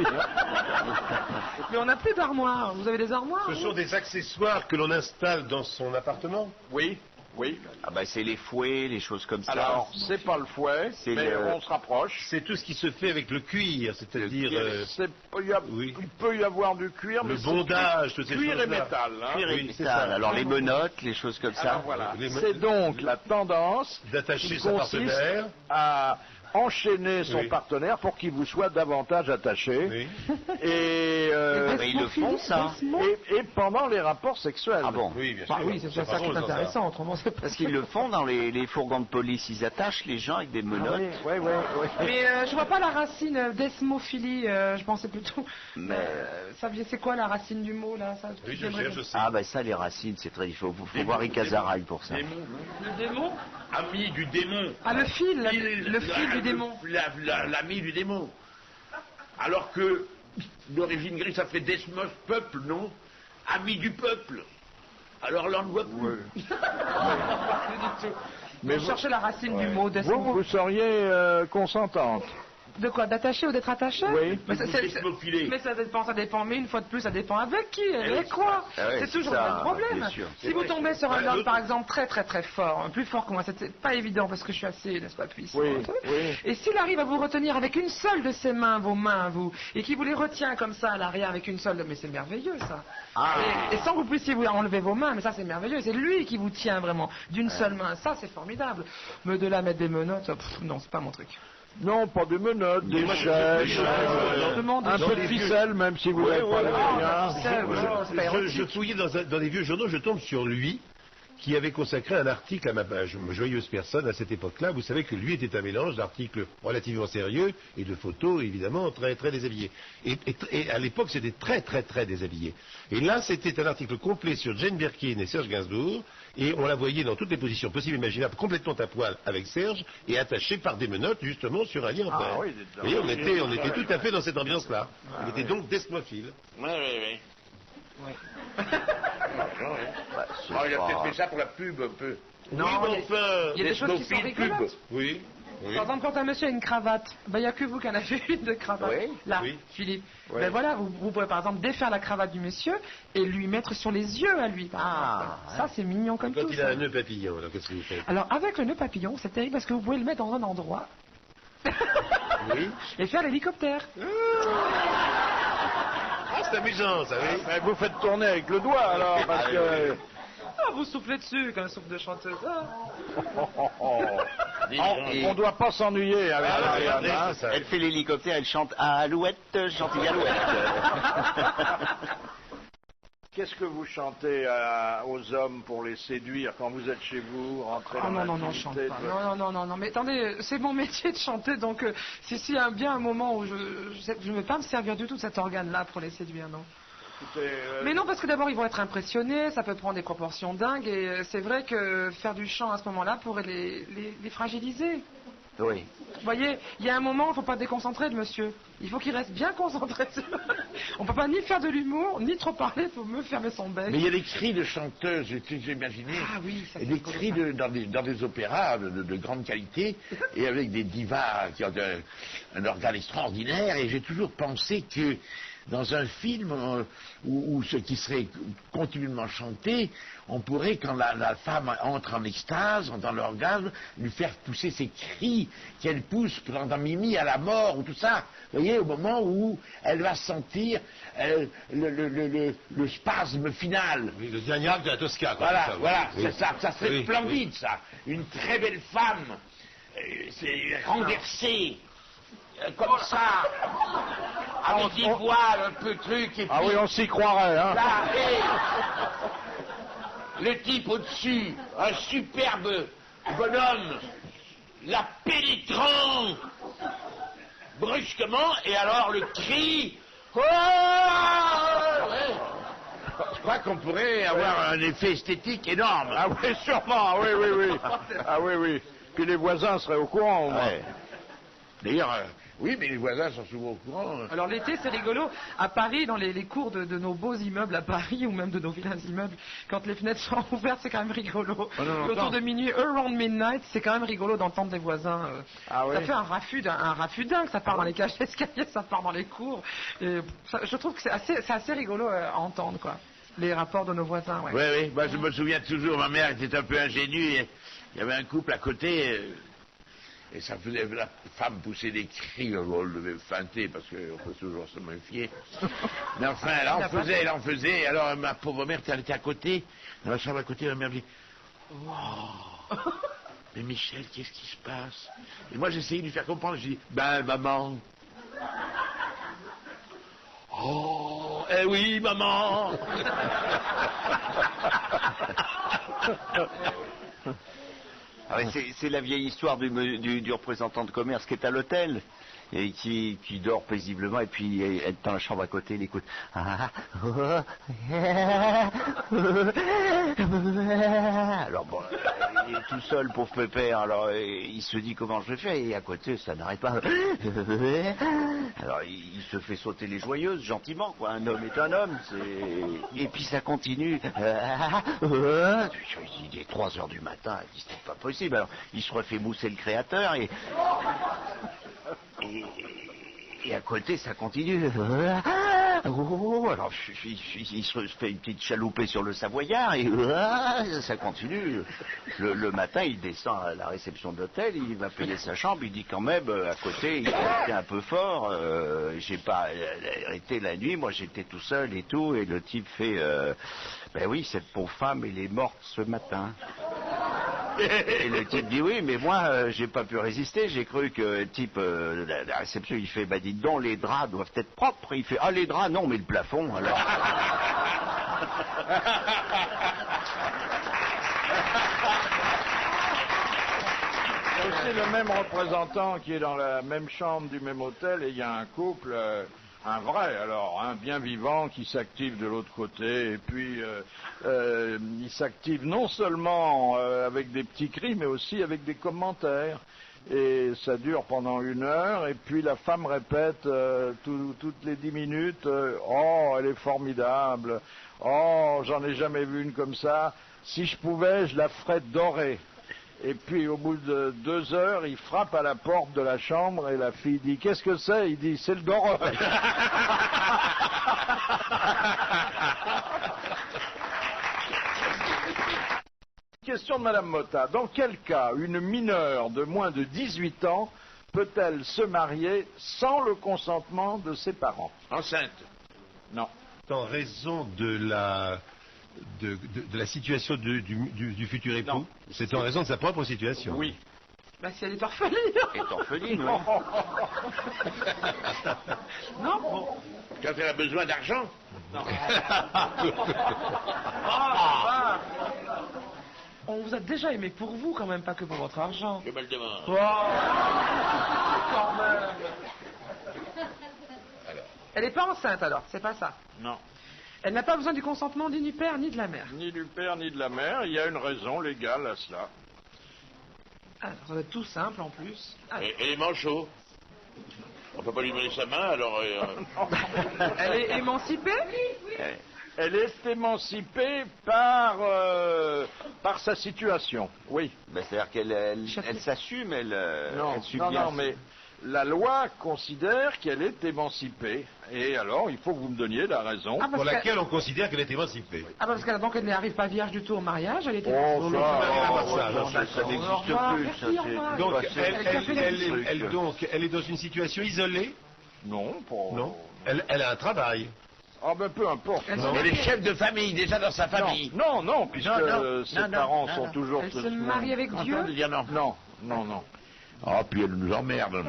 Mais on n'a plus d'armoire. Vous avez des armoires? Ce vous sont des accessoires que l'on installe dans son appartement. Oui, oui. Ah bah c'est les fouets, les choses comme ça. Alors, c'est pas le fouet, C'est mais le- on se rapproche. C'est tout ce qui se fait avec le cuir, c'est-à-dire Il peut y avoir du cuir, le mais c'est bondage, toutes ces cuir et choses-là. métal. Hein. Cuir et Oui, c'est métal. ça. Alors les menottes, les choses comme ça. Alors voilà, Les- c'est donc la tendance D'attacher qui sa consiste partenaire. à enchaîner son Oui. partenaire pour qu'il vous soit davantage attaché. Oui. Et, Mais ils le font ça. et pendant les rapports sexuels. Ah bon? Oui, bien Ah sûr. oui, c'est déjà pas ça qui est drôle, dans intéressant. Autrement, c'est pas... Parce qu'ils le font dans les fourgons de police. Ils attachent les gens avec des Ah menottes. oui, oui. Mais je vois pas la racine d'esmophilie. Je pensais plutôt... Mais- c'est quoi la racine du mot, là ça, Oui, je j'aimerais cherche bien. aussi. Ah bah ça, les racines, c'est très... Il faut voir Icazaraï pour ça. Démon. Le démon? Ami du démon. Ah, le fil, le fil du démon. L'ami du démon. Alors que d'origine grecque, ça fait Desmos, peuple, non? Ami du peuple. Alors là, on ne voit plus. Oui. Pas du tout. Mais Vous cherchez la racine du mot. Vous seriez consentante. De quoi? D'attacher ou d'être attaché? Oui. Mais ça, mais ça dépend. Mais une fois de plus, ça dépend avec qui, avec quoi. Ah ouais, c'est toujours ça, le même problème. bien sûr. Si vous tombez sur un homme, par exemple, très très très fort, plus fort que moi, c'est pas évident parce que je suis assez, n'est-ce pas, puissant. Oui, oui. Et s'il arrive à vous retenir avec une seule de ses mains, vos mains, vous, et qu'il vous les retient comme ça à l'arrière avec une seule, mais c'est merveilleux ça. Et sans que vous puissiez vous enlever vos mains, mais ça c'est merveilleux. C'est lui qui vous tient vraiment d'une seule main. Ça c'est formidable. Mais de là mettre des menottes, non, c'est pas mon truc. Non, pas de menottes, des chaînes, un peu de ficelle, même si vous n'avez pas les moyens. Je fouillais dans les vieux journaux, je tombe sur lui, qui avait consacré un article à ma joyeuse personne à cette époque-là. Vous savez que lui était un mélange d'articles relativement sérieux et de photos, évidemment, très très déshabillés. Et à l'époque, c'était très très très déshabillé. Et là, c'était un article complet sur Jane Birkin et Serge Gainsbourg, et on la voyait dans toutes les positions possibles et imaginables, complètement à poil avec Serge, et attachée par des menottes, justement, sur un lit en fer. Oui, et on était tout à fait dans cette ambiance-là. Il était donc desmophile. Oui. Il a peut-être fait ça pour la pub un peu. Non, il y a des choses qui sont rigolotes. Oui. Par exemple, quand un monsieur a une cravate, il n'y a que vous qui en avez une de cravate. Oui. Là, Oui. Philippe. Oui. Ben voilà, vous pouvez par exemple défaire la cravate du monsieur et lui mettre sur les yeux à lui. Ça, c'est mignon comme Quand tout. il ça. a un nœud papillon, alors qu'est-ce que vous faites? Alors, avec le nœud papillon, c'est terrible parce que vous pouvez le mettre dans un endroit Oui. et faire l'hélicoptère. Ah, c'est amusant, ça, oui. Mais vous faites tourner avec le doigt, alors, parce que... Ah, vous soufflez dessus comme un souffle de chanteuse. On ne doit pas s'ennuyer avec regardez, Ariane, hein. c'est ça. Elle fait l'hélicoptère, elle chante Alouette, gentille Alouette. Qu'est-ce que vous chantez aux hommes pour les séduire quand vous êtes chez vous, rentrez Oh dans non, je chante pas. Non, mais attendez, c'est mon métier de chanter, donc si il y a bien un moment où je ne vais pas me servir du tout de cet organe-là pour les séduire, non. Écoutez, Mais non, parce que d'abord ils vont être impressionnés, ça peut prendre des proportions dingues, et c'est vrai que faire du chant à ce moment-là pourrait les fragiliser. Oui. Vous voyez, il y a un moment, il ne faut pas déconcentrer le monsieur. Il faut qu'il reste bien concentré. On ne peut pas ni faire de l'humour, ni trop parler, il faut mieux fermer son bec. Mais il y a des cris de chanteuses, j'ai imaginé. Ah oui, ça Et c'est des rigolo, cris ça. dans des opéras de grande qualité et avec des divas qui ont un organe extraordinaire. Et j'ai toujours pensé que dans un film où ce qui serait continuellement chanté, on pourrait, quand la femme entre en extase, dans l'orgasme, lui faire pousser ses cris qu'elle pousse dans Mimi à la mort ou tout ça. Vous voyez, au moment où elle va sentir le spasme final. Oui, le Diagnac de la Tosca. quoi, Voilà, c'est ça, voilà, oui. c'est ça, ça serait Oui, splendide, ça. Une très belle femme, c'est renversée, comme ça, avec des voiles, un peu truc, et Ah puis oui, on s'y croirait, hein. là, et le type au-dessus, un superbe bonhomme, la pénétrant brusquement, et alors le cri. Oh ouais. Je crois qu'on pourrait avoir un effet esthétique énorme. Ah oui, sûrement, oui. Ah oui. Puis les voisins seraient au courant, au moins. Ouais. D'ailleurs, oui, mais les voisins sont souvent au courant. Alors l'été, c'est rigolo. À Paris, dans les cours de nos beaux immeubles à Paris, ou même de nos vilains immeubles, quand les fenêtres sont ouvertes, c'est quand même rigolo. Autour de minuit, around midnight, c'est quand même rigolo d'entendre des voisins. Ah oui. Ça fait un raffut dingue. Ça part dans les cages d'escalier, ça part dans les cours. Et je trouve que c'est assez rigolo à entendre, quoi. Les rapports de nos voisins, ouais. Oui. Moi, je me souviens toujours, ma mère était un peu ingénue. Et il y avait un couple à côté. Et ça faisait, la femme poussait des cris, on le devait feinter parce qu'on peut toujours se méfier. Mais enfin, elle en faisait. Alors ma pauvre mère, elle était à côté, dans la chambre à côté, ma mère me dit oh, mais Michel, qu'est-ce qui se passe? Et moi j'essayais de lui faire comprendre, je dis ben maman. Oh, eh oui, maman. Ah ouais, c'est la vieille histoire du représentant de commerce qui est à l'hôtel et qui dort paisiblement, et puis elle est dans la chambre à côté, il écoute. Alors bon, il est tout seul, pauvre pépère, alors il se dit comment je vais faire, et à côté ça n'arrête pas. Alors il se fait sauter les joyeuses gentiment, quoi. Un homme est un homme, et puis ça continue. Il est 3 heures du matin, il dit c'est pas possible. Alors il se refait mousser le créateur, et à côté ça continue. Alors il se fait une petite chaloupée sur le Savoyard, et ça continue. Le matin il descend à la réception d'hôtel, il va payer sa chambre, il dit quand même à côté il était un peu fort, j'ai pas arrêté la nuit, moi j'étais tout seul et tout, et le type fait ben oui, cette pauvre femme elle est morte ce matin. Et le type dit oui, mais moi j'ai pas pu résister, j'ai cru que le type la réception il fait bah dites donc les draps doivent être propres, il fait ah les draps non mais le plafond alors. Il y a aussi le même représentant qui est dans la même chambre du même hôtel, et il y a un couple, un vrai alors, un bien vivant qui s'active de l'autre côté, et puis il s'active non seulement avec des petits cris, mais aussi avec des commentaires. Et ça dure pendant 1 heure, et puis la femme répète toutes les 10 minutes, oh, elle est formidable, oh, j'en ai jamais vu une comme ça, si je pouvais, je la ferais dorée. Et puis au bout de 2 heures, il frappe à la porte de la chambre, et la fille dit, qu'est-ce que c'est? Il dit, c'est le doreur. Question de Madame Motta. Dans quel cas une mineure de moins de 18 ans peut-elle se marier sans le consentement de ses parents? Enceinte. Non. En raison de la situation du futur époux, Non. c'est en raison de sa propre situation. Oui. Bah, si elle est orpheline. Elle est orpheline, oui. Non, bon. Quand elle a besoin d'argent. Ah, on vous a déjà aimé pour vous, quand même, pas que pour votre argent. Je me le demande. Oh, quand même. Elle n'est pas enceinte, alors, c'est pas ça. Non. Elle n'a pas besoin du consentement ni du père ni de la mère. Ni du père ni de la mère, il y a une raison légale à cela. Alors, ça va être tout simple, en plus. Alors, Elle est manchot. On peut pas lui donner sa main, alors... elle est émancipée? Elle est émancipée par sa situation, oui. Ben, c'est-à-dire qu'elle s'assume, elle Non, subvient. mais la loi considère qu'elle est émancipée. Et alors, il faut que vous me donniez la raison. Ah, parce Pour que- laquelle on considère qu'elle est émancipée. Ah, parce qu'elle donc elle n'arrive pas vierge du tout au mariage, elle était... Oh, Ça n'existe plus, ça, merci, au revoir. c'est... Donc, c'est- elle est dans une situation isolée. Non, pas... Non. Elle a un travail. Ah ben peu importe. Elle Non, se Elle est chef de famille, déjà dans sa famille. non, puisque ses parents sont toujours... Elle se marie avec Dieu. Entends dire non. Non. Ah, puis elle nous emmerde.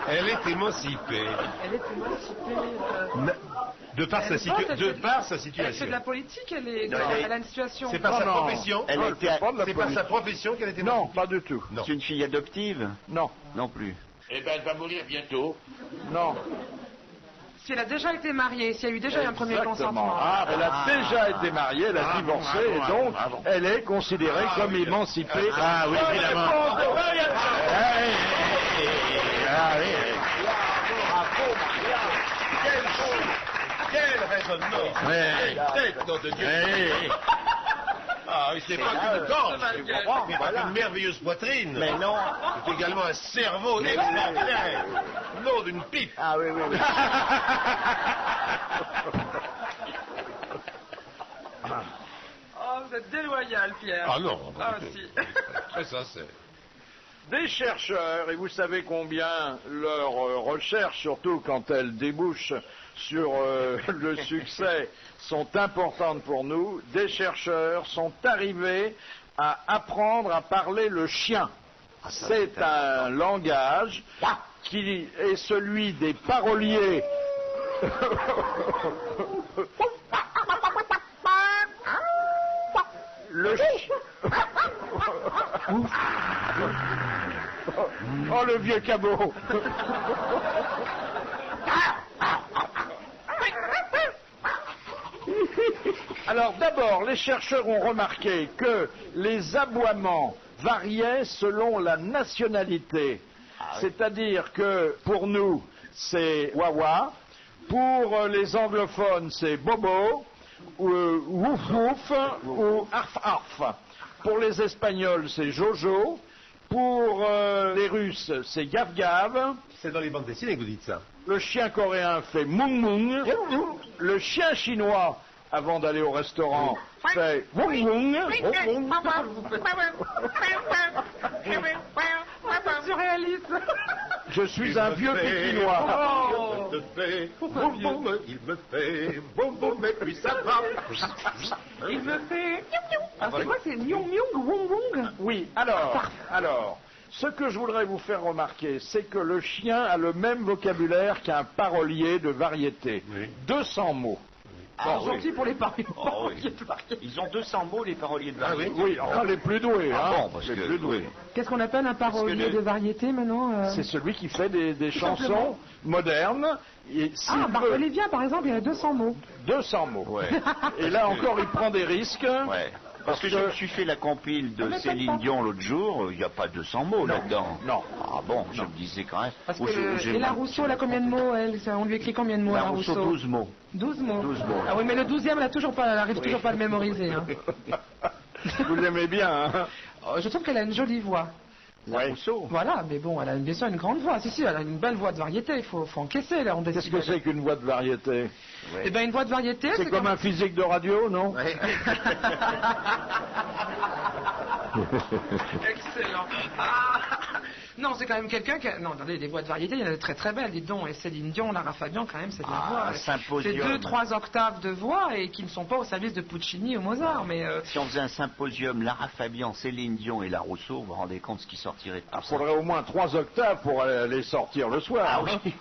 Elle est émancipée. Elle est émancipée. De par sa Elle situation. bosse, De par sa Elle fait situation. de la politique, elle est... Non, elle a une situation... C'est par sa Non. profession. Elle Non, a été- c'est pas de la C'est par sa politique. profession qu'elle est Non, émancipée. pas du tout. Non. C'est une fille adoptive? Non, Non plus. Eh ben, elle va mourir bientôt. non. Si elle a déjà été mariée, si elle a eu déjà un premier Exactement. consentement... Elle a déjà été mariée, elle a divorcé, et donc elle est considérée comme émancipée. Ah oui, évidemment. Quel raisonnement. Tête, nom de Dieu. Ah, oui, c'est pas qu'une gorge, c'est pas qu'une merveilleuse poitrine. Mais non. C'est également un cerveau extraordinaire. Nom d'une pipe. Ah oui. Oh, vous êtes déloyal, Pierre. Ah non. Ah, si. Très sincère. Des chercheurs, et vous savez combien leurs recherches, surtout quand elles débouchent sur le succès, sont importantes pour nous, des chercheurs sont arrivés à apprendre à parler le chien. C'est un langage qui est celui des paroliers. Le Oh, le vieux cabot. Alors d'abord, les chercheurs ont remarqué que les aboiements variaient selon la nationalité. C'est-à-dire que pour nous, c'est wawa, pour les anglophones, c'est bobo, ou wouf wouf, ou arf arf. Pour les espagnols, c'est jojo. Pour les russes, c'est gav gav. C'est dans les bandes dessinées que vous dites ça. Le chien coréen fait mung mung. Le chien chinois, avant d'aller au restaurant, fait wung wung. Surréaliste. Je suis un vieux pékinois. Il me fait boum boum, il me fait boum boum, et puis ça va. Il me fait... Ah, c'est quoi, c'est myung myung, wong wong? Oui, alors, ce que je voudrais vous faire remarquer, c'est que le chien a le même vocabulaire qu'un parolier de variété. Oui. 200 mots. Ah, gentil pour les paroliers. Oh, oui. Ils ont 200 mots, les paroliers de variété. Oui, enfin les plus doués. Ah hein, bon, parce les que- plus doués. Qu'est-ce qu'on appelle un parolier de variété maintenant C'est celui qui fait des chansons simplement. modernes. Et s'il Ah, veut Bartholévien, par exemple, il y a 200 mots. 200 mots. Ouais. Et là encore, il prend des risques. Ouais. Parce que je me suis fait la compile de m'étonne Céline pas. Dion l'autre jour, il n'y a pas 200 mots là-dedans. non. Ah bon, je me disais quand même. Parce Ou j'ai et la mal- Rousseau, elle a combien de mots, elle? On lui écrit combien de mots, La la Rousseau, Rousseau? 12 mots. 12 mots. 12 mots. Ah oui, mais le 12e, elle n'arrive toujours pas à le mémoriser. Hein. Vous l'aimez bien, hein? Je trouve qu'elle a une jolie voix. La Rousseau. Voilà, mais bon, elle a bien sûr une grande voix. Si, elle a une belle voix de variété, il faut encaisser, là, on Qu'est-ce décide. que c'est qu'une voix de variété? Eh bien, une voix de variété, C'est comme un physique de radio, non? Ouais. Excellent. Ah non, c'est quand même quelqu'un qui... Non, attendez, les voix de variété, il y en a de très très belles, dites donc. Et Céline Dion, Lara Fabian, quand même, c'est de la Ah, voix. un symposium. C'est 2-3 octaves de voix et qui ne sont pas au service de Puccini ou Mozart, mais... Si on faisait un symposium, Lara Fabian, Céline Dion et La Rousseau, vous vous rendez compte ce qui sortirait de tout Il ça. faudrait au moins 3 octaves pour les sortir le soir. Ah oui.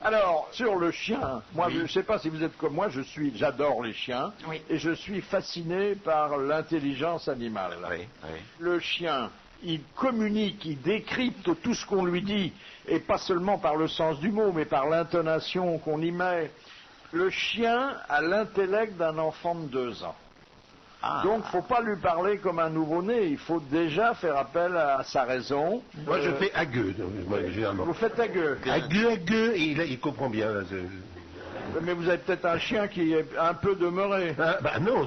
Alors, sur le chien, moi Oui. je ne sais pas si vous êtes comme moi, j'adore les chiens, Oui. et je suis fasciné par l'intelligence animale. Oui, oui. Le chien, il communique, il décrypte tout ce qu'on lui dit, et pas seulement par le sens du mot, mais par l'intonation qu'on y met. Le chien a l'intellect d'un enfant de 2 ans. Ah. Donc, faut pas lui parler comme un nouveau-né, il faut déjà faire appel à sa raison. Moi, je fais agueux, moi, généralement. Vous faites à gueux. Agueux, et il comprend bien. Là, Mais vous avez peut-être un chien qui est un peu demeuré. Ah, bah non,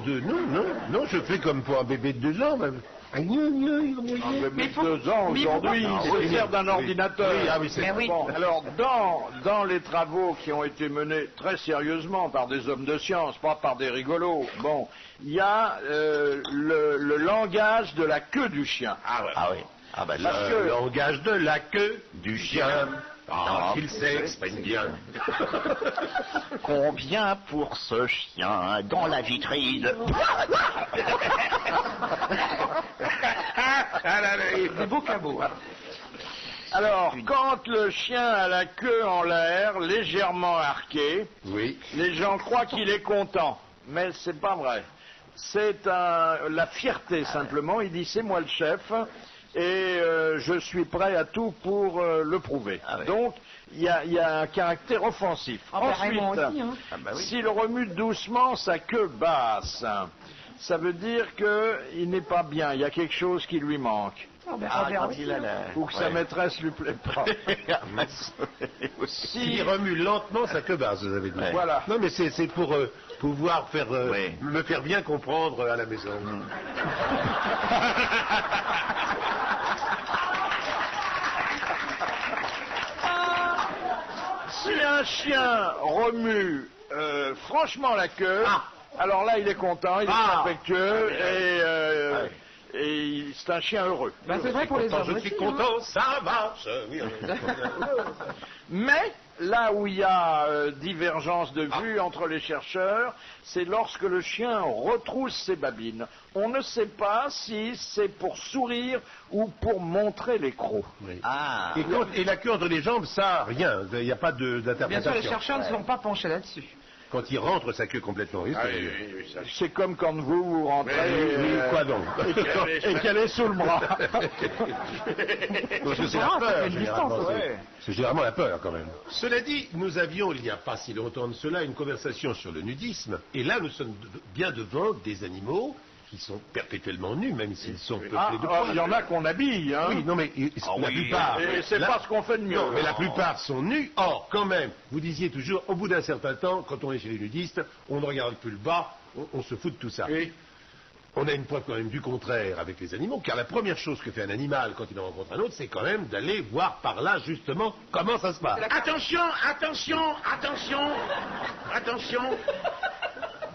non, je fais comme pour un bébé de 2 ans. Bah. Mais 2 ans mais il faut aujourd'hui, pas- il se sert d'un ordinateur. Oui, ah oui, c'est Mais oui. Bon, alors, dans les travaux qui ont été menés très sérieusement par des hommes de science, pas par des rigolos, bon, il y a le langage de la queue du chien. Ah oui. Ah bah là, Parce Le que- langage de la queue du chien, Ah, il s'exprime bien. combien pour ce chien dans la vitrine? Des beaux cabots. Hein. Alors, quand le chien a la queue en l'air, légèrement arquée, Oui. les gens croient qu'il est content, mais c'est pas vrai. C'est la fierté simplement. Il dit c'est moi le chef et je suis prêt à tout pour le prouver. Ah ouais. Donc il y a un caractère offensif. Ah bah, Raymond aussi, hein. Ah bah oui. S'il remue doucement sa queue basse, ça veut dire qu'il n'est pas bien. Il y a quelque chose qui lui manque. Ah, ben, Ah, Robert quand aussi, il a hein. la... Ou que sa Ouais. maîtresse lui plaît pas. Il remue lentement sa queue basse, vous avez dit. Ouais. Voilà. Non, mais c'est pour pouvoir faire, Oui. me faire bien comprendre à la maison. Si un chien remue franchement la queue, alors là il est content, il est affectueux et c'est un chien heureux. Ben, c'est vrai pour les Quand hommes je suis aussi, hein. content, ça marche. Oui, Mais là où il y a divergence de vue entre les chercheurs, c'est lorsque le chien retrousse ses babines. On ne sait pas si c'est pour sourire ou pour montrer les crocs. oui. Ah. Et la queue entre les jambes, ça, rien. Il n'y a pas Bien sûr, d'interprétation. les chercheurs ne se sont pas penchés là-dessus. quand il rentre sa queue complètement. Vous voyez ce Ah, que je oui, veux dire? oui, oui, ça. C'est comme quand vous rentrez Quoi donc? et qu'elle est sous le bras. Parce que c'est la Ah, ça peur, fait une généralement. distance, ouais. C'est généralement la peur, quand même. Cela dit, nous avions, il n'y a pas si longtemps de cela, une conversation sur le nudisme. Et là, nous sommes bien devant des animaux qui sont perpétuellement nus, même s'ils sont peuplés Ah, de ah, poils. il y en a qu'on habille, hein. Oui, non, mais la plupart. Et c'est la- pas ce qu'on fait de mieux. Non, mais la plupart sont nus. Or, quand même, vous disiez toujours, au bout d'un certain temps, quand on est chez les nudistes, on ne regarde plus le bas, on se fout de tout ça. Oui. On a une preuve quand même du contraire avec les animaux, car la première chose que fait un animal quand il en rencontre un autre, c'est quand même d'aller voir par là, justement, comment ça se passe. Attention, attention, attention, attention.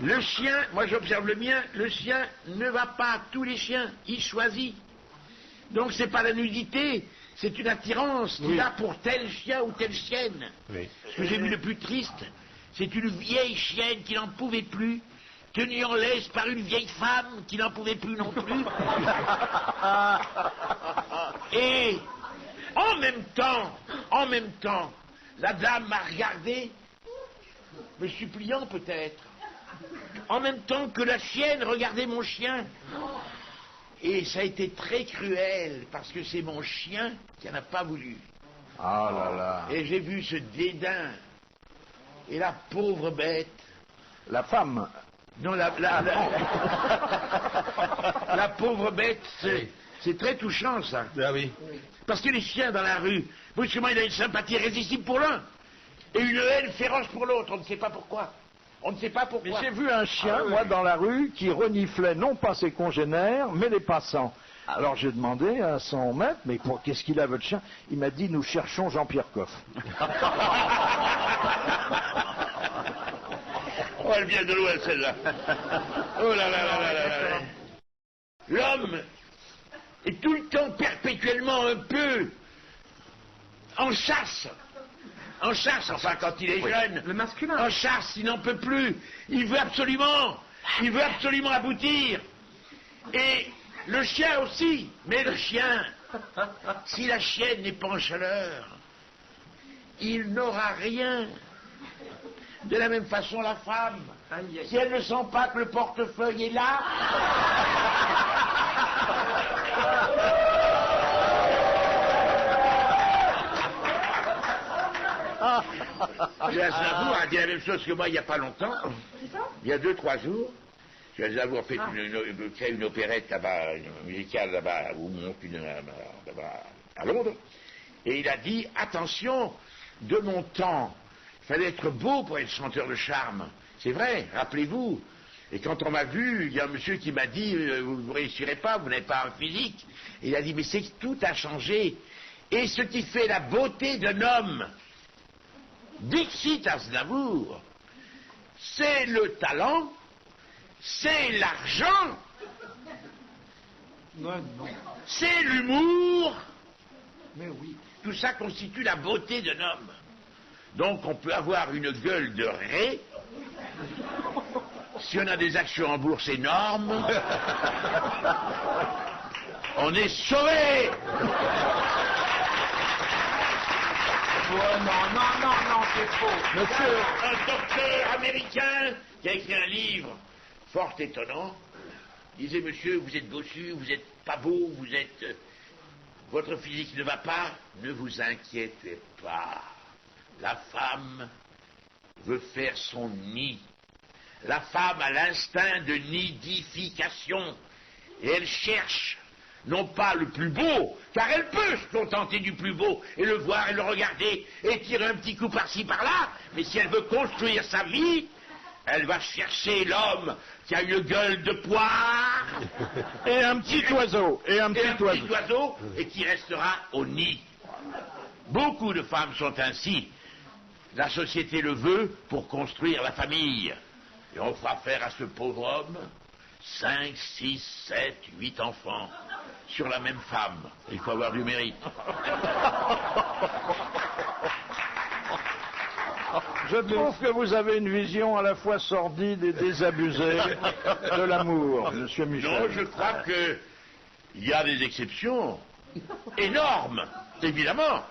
Le chien, moi j'observe le mien, le chien ne va pas à tous les chiens, il choisit. Donc c'est pas la nudité, c'est une attirance qu'il a pour tel chien ou telle chienne. Oui. Ce que j'ai vu le plus triste, c'est une vieille chienne qui n'en pouvait plus, tenue en laisse par une vieille femme qui n'en pouvait plus non plus. Et en même temps, la dame m'a regardé, me suppliant peut-être, en même temps que la chienne regardait mon chien. Et ça a été très cruel, parce que c'est mon chien qui n'en a pas voulu. Ah là là. Et j'ai vu ce dédain. Et la pauvre bête. La femme. Non, la pauvre bête, c'est très touchant, ça. Ah oui. Parce que les chiens dans la rue, brusquement, il a une sympathie irrésistible pour l'un et une haine féroce pour l'autre. On ne sait pas pourquoi. On ne sait pas Mais pourquoi. j'ai vu un chien, Ah oui. moi, dans la rue, qui reniflait non pas ses congénères, mais les passants. Alors j'ai demandé à son maître, mais qu'est-ce qu'il a votre chien? Il m'a dit, nous cherchons Jean-Pierre Coff. Oh, elle vient de loin, celle-là. Oh là là là là là là. L'homme est tout le temps perpétuellement un peu en chasse. En chasse, enfin, quand il est jeune. Le masculin. En chasse, il n'en peut plus. Il veut absolument aboutir. Et le chien aussi. Mais le chien, si la chienne n'est pas en chaleur, il n'aura rien. De la même façon, la femme, Aïe, aïe. si elle ne sent pas que le portefeuille est là, Aznavour a dit la même chose que moi il n'y a pas longtemps. Il y a 2-3 jours. Aznavour a fait créé une opérette là-bas, une musicale là-bas, où on monte là-bas à Londres. Et il a dit, attention, de mon temps, il fallait être beau pour être chanteur de charme. C'est vrai, rappelez-vous. Et quand on m'a vu, il y a un monsieur qui m'a dit, vous ne réussirez pas, vous n'avez pas un physique. Et il a dit, mais c'est que tout a changé. Et ce qui fait la beauté d'un homme, Dixit Aznavour, c'est le talent, c'est l'argent, c'est l'humour. Mais oui. Tout ça constitue la beauté d'un homme. Donc on peut avoir une gueule de raie. Si on a des actions en bourse énormes, on est sauvé. Oh, non, c'est faux. Monsieur, un docteur américain qui a écrit un livre fort étonnant, disait, monsieur, vous êtes bossu, vous n'êtes pas beau, vous êtes... votre physique ne va pas, ne vous inquiétez pas. La femme veut faire son nid. La femme a l'instinct de nidification. Et elle cherche, non pas le plus beau, car elle peut se contenter du plus beau, et le voir et le regarder, et tirer un petit coup par-ci par-là, mais si elle veut construire sa vie, elle va chercher l'homme qui a une gueule de poire, Et un petit oiseau. Et un et un petit oiseau. petit oiseau, et qui restera au nid. Beaucoup de femmes sont ainsi. La société le veut pour construire la famille. Et on fera faire à ce pauvre homme 5, 6, 7, 8 enfants sur la même femme. Il faut avoir du mérite. Je trouve que vous avez une vision à la fois sordide et désabusée de l'amour, monsieur Non, Michel. je crois que il y a des exceptions énormes, évidemment,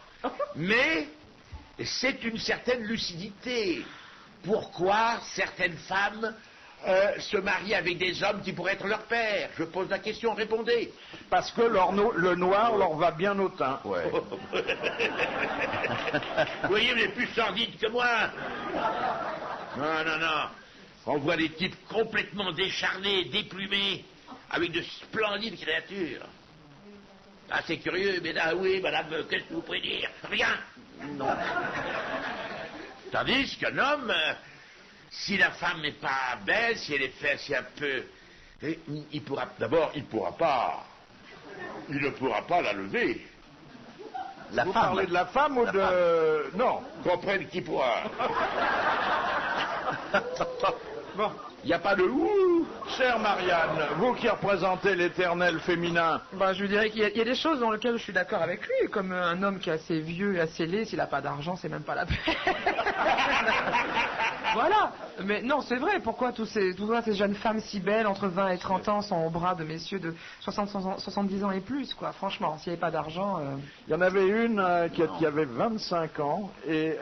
mais c'est une certaine lucidité. pourquoi certaines femmes se marient avec des hommes qui pourraient être leur père. Je pose la question, répondez. Parce que le noir leur va bien au teint. Ouais. Vous voyez, vous êtes plus sordide que moi. Non, non, non. On voit des types complètement décharnés, déplumés, avec de splendides créatures. Ah, c'est curieux, mais là, oui, madame, qu'est-ce que vous pouvez dire? Rien. Non. Tandis qu'un homme, si la femme n'est pas belle, si elle est faite, si un peu... il pourra... D'abord, il ne pourra pas la lever. La Vous femme. parlez de la femme ou de... Non. Comprenne qui pourra. Bon. Il n'y a pas de ouh. Chère Marianne, vous qui représentez l'éternel féminin, Bah, je lui dirais qu'il y a des choses dans lesquelles je suis d'accord avec lui, comme un homme qui est assez vieux et assez laid, s'il n'a pas d'argent, c'est même pas la peine. Voilà. Mais non, c'est vrai, pourquoi toutes ces jeunes femmes si belles, entre 20 et 30 ans, sont au bras de messieurs de 70 ans et plus, quoi. Franchement, s'il n'y avait pas d'argent... il y en avait une qui avait 25 ans et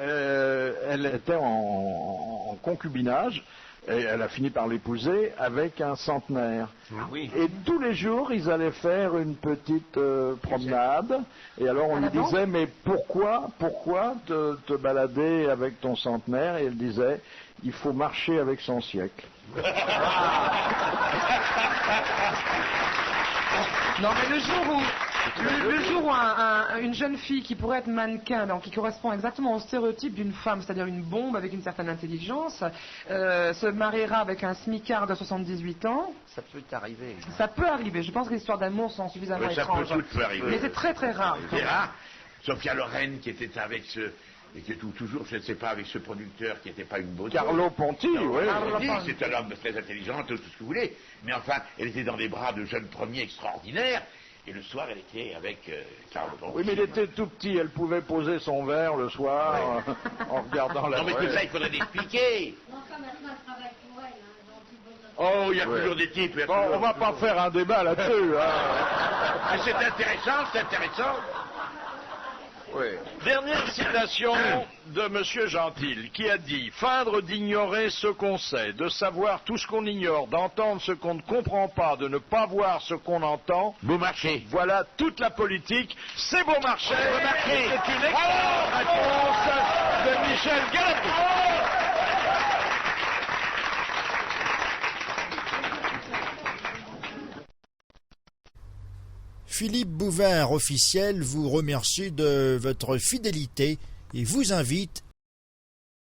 elle était en concubinage. Et elle a fini par l'épouser avec un centenaire. Ah oui. Et tous les jours, ils allaient faire une petite promenade. Et alors on lui disait, mais pourquoi te balader avec ton centenaire? Et elle disait, il faut marcher avec son siècle. Non, mais le jour où une jeune fille qui pourrait être mannequin, donc qui correspond exactement au stéréotype d'une femme, c'est-à-dire une bombe avec une certaine intelligence, se mariera avec un smicard de 78 ans, Ça peut arriver. ça peut arriver. Je pense que les histoires d'amour sont suffisamment Mais ça peut étranges. tout arriver. Mais c'est très très rare. C'est rare. Sophia Loren qui était avec ce... Et qui est toujours, je ne sais pas, avec ce producteur qui n'était pas une beauté. Carlo Ponti, oui. C'est un homme très intelligent, tout ce que vous voulez. Mais enfin, elle était dans les bras de jeunes premiers extraordinaires. Et le soir, elle était avec Carlo Ponti. Oui, mais il était tout petit, elle pouvait poser son verre le soir en regardant la Non, mais tout ça, il faudrait l'expliquer. Enfin, maintenant, elle travaille pour elle, hein, donc il vaut notre- Oh, il y a toujours des types. il y a Bon, toujours- on va pas faire un débat là-dessus. Hein. Mais c'est intéressant, c'est intéressant. Dernière citation de Monsieur Gentil, qui a dit « Feindre d'ignorer ce qu'on sait, de savoir tout ce qu'on ignore, d'entendre ce qu'on ne comprend pas, de ne pas voir ce qu'on entend, Beau marché. voilà toute la politique, c'est beau marché !» Beau marché. C'est une excellente réponse de Michel Galati. Philippe Bouvard officiel vous remercie de votre fidélité et vous invite